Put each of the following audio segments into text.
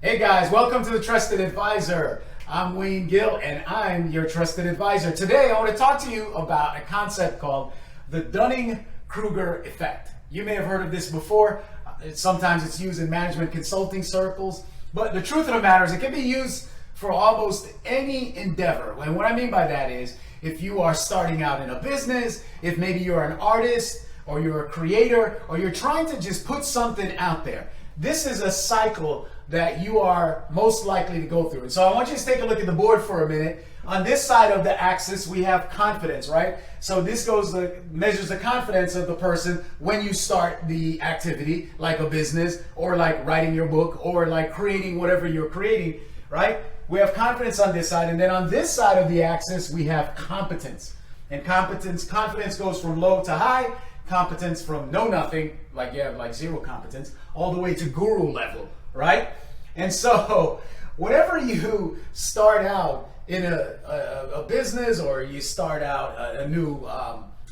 Hey guys, welcome to the Trusted Advisor. I'm Gill and I'm your trusted advisor. Today I want to talk to you about a concept called the Dunning-Kruger Effect. You may have heard of this before. Sometimes it's used in management consulting circles, but the truth of the matter is it can be used for almost any endeavor. And what I mean by that is if you are starting out in a business, if maybe you're an artist or you're a creator or you're trying to just put something out there. This is a cycle that you are most likely to go through. And so I want you to take a look at the board for a minute. On this side of the axis, we have confidence, right? So this measures the confidence of the person when you start the activity, like a business, or like writing your book, or like creating whatever you're creating, right? We have confidence on this side, and then on this side of the axis, we have competence. And confidence goes from low to high, competence from know nothing, like you have like zero competence, all the way to guru level, right? And so whenever you start out in a business, or you start out a new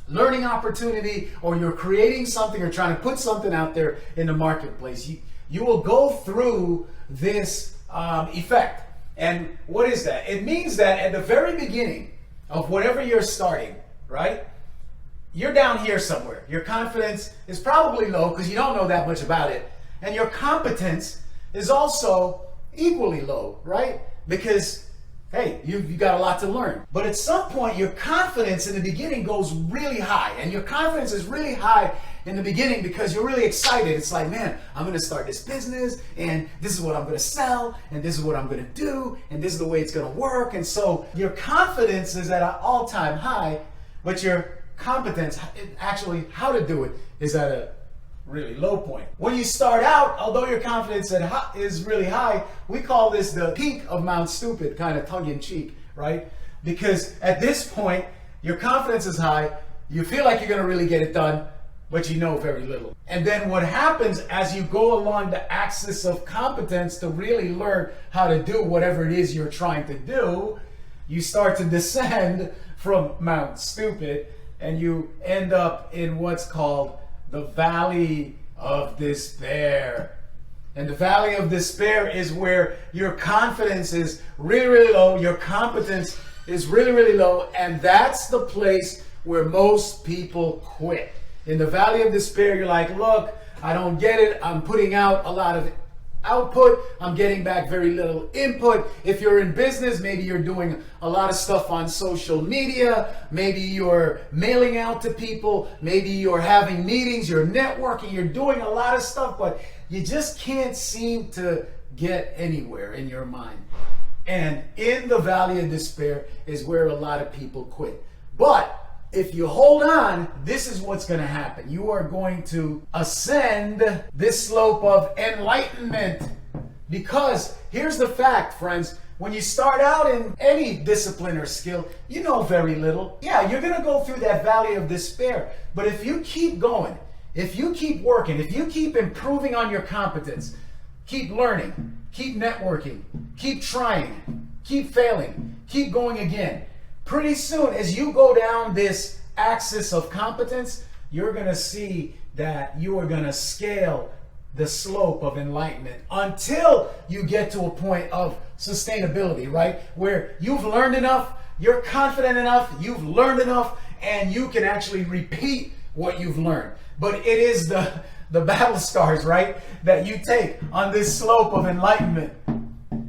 learning opportunity, or you're creating something or trying to put something out there in the marketplace, you will go through this effect. And what is that? It means that at the very beginning of whatever you're starting, right? You're down here somewhere. Your confidence is probably low because you don't know that much about it. And your competence is also equally low, right? Because, hey, you've got a lot to learn. But at some point, your confidence in the beginning goes really high. And your confidence is really high in the beginning because you're really excited. It's like, man, I'm going to start this business, and this is what I'm going to sell, and this is what I'm going to do, and this is the way it's going to work. And so your confidence is at an all-time high, but your competence, actually how to do it, is at a really low point. When you start out, although your confidence is really high, we call this the peak of Mount Stupid, kind of tongue-in-cheek, right? Because at this point, your confidence is high, you feel like you're going to really get it done, but you know very little. And then what happens as you go along the axis of competence to really learn how to do whatever it is you're trying to do, you start to descend from Mount Stupid, and you end up in what's called the Valley of Despair. And the Valley of Despair is where your confidence is really, really low, your competence is really, really low, and that's the place where most people quit. In the Valley of Despair, you're like, look, I don't get it, I'm putting out a lot of output, I'm getting back very little input. If you're in business, maybe you're doing a lot of stuff on social media, maybe you're mailing out to people, maybe you're having meetings, you're networking, you're doing a lot of stuff, but you just can't seem to get anywhere in your mind. And in the Valley of Despair is where a lot of people quit. But if you hold on, this is what's going to happen. You are going to ascend this slope of enlightenment. Because here's the fact, friends. When you start out in any discipline or skill, you know very little. Yeah, you're going to go through that Valley of Despair. But if you keep going, if you keep working, if you keep improving on your competence, keep learning, keep networking, keep trying, keep failing, keep going again, pretty soon, as you go down this axis of competence, you're going to see that you are going to scale the slope of enlightenment until you get to a point of sustainability, right? Where you've learned enough, you're confident enough, you've learned enough, and you can actually repeat what you've learned. But it is the battle scars, right, that you take on this slope of enlightenment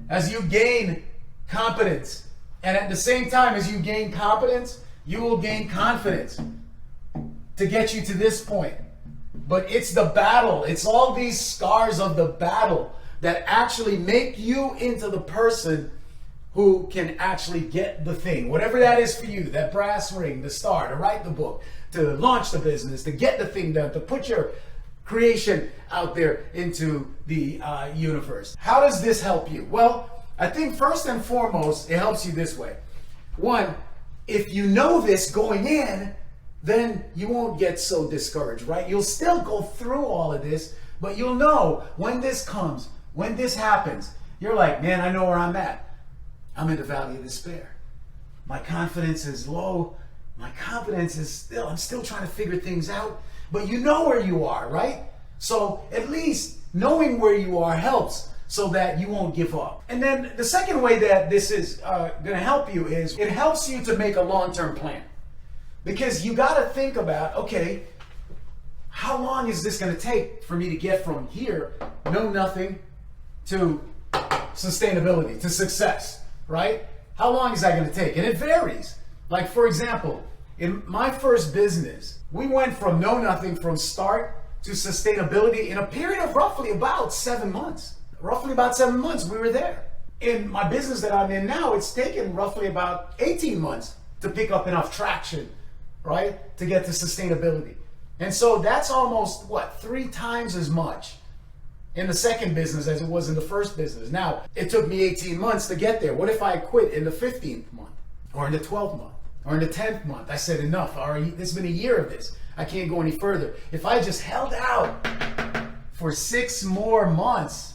as you gain competence. And at the same time as you gain competence, you will gain confidence to get you to this point. But it's the battle. It's all these scars of the battle that actually make you into the person who can actually get the thing. Whatever that is for you, that brass ring, the star, to write the book, to launch the business, to get the thing done, to put your creation out there into the universe. How does this help you? Well, I think first and foremost, it helps you this way. One, if you know this going in, then you won't get so discouraged, right? You'll still go through all of this, but you'll know when this comes, when this happens, you're like, man, I know where I'm at. I'm in the Valley of Despair. My confidence is low. My confidence is I'm still trying to figure things out, but you know where you are, right? So at least knowing where you are helps. so that you won't give up. And then the second way that this is going to help you is it helps you to make a long-term plan. Because you got to think about, okay, how long is this going to take for me to get from here, know nothing, to sustainability, to success, right? How long is that going to take? And it varies. Like, for example, in my first business, we went from know nothing, from start to sustainability in a period of roughly about 7 months. Roughly about 7 months, we were there. In my business that I'm in now, it's taken roughly about 18 months to pick up enough traction, right, to get to sustainability. And so that's almost, what, 3 times as much in the second business as it was in the first business. Now, it took me 18 months to get there. What if I quit in the 15th month, or in the 12th month, or in the 10th month? I said, enough. All right, it's been a year of this. I can't go any further. If I just held out for 6 more months,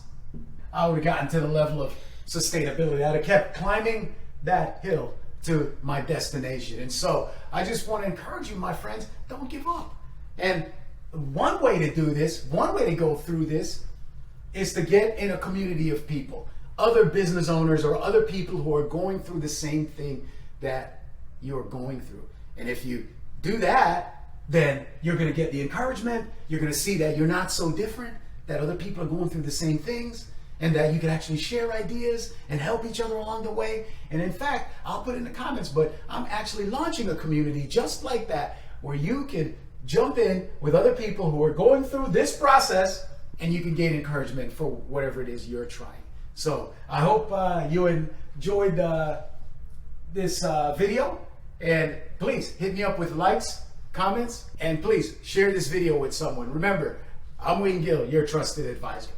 I would have gotten to the level of sustainability. I'd have kept climbing that hill to my destination. And so I just want to encourage you, my friends, don't give up. And one way to do this, one way to go through this, is to get in a community of people, other business owners or other people who are going through the same thing that you're going through. And if you do that, then you're going to get the encouragement. You're going to see that you're not so different, that other people are going through the same things, and that you can actually share ideas and help each other along the way. And in fact, I'll put it in the comments, but I'm actually launching a community just like that, where you can jump in with other people who are going through this process, and you can gain encouragement for whatever it is you're trying. So I hope you enjoyed this video, and please hit me up with likes, comments, and please share this video with someone. Remember, I'm Wayne Gill, your trusted advisor.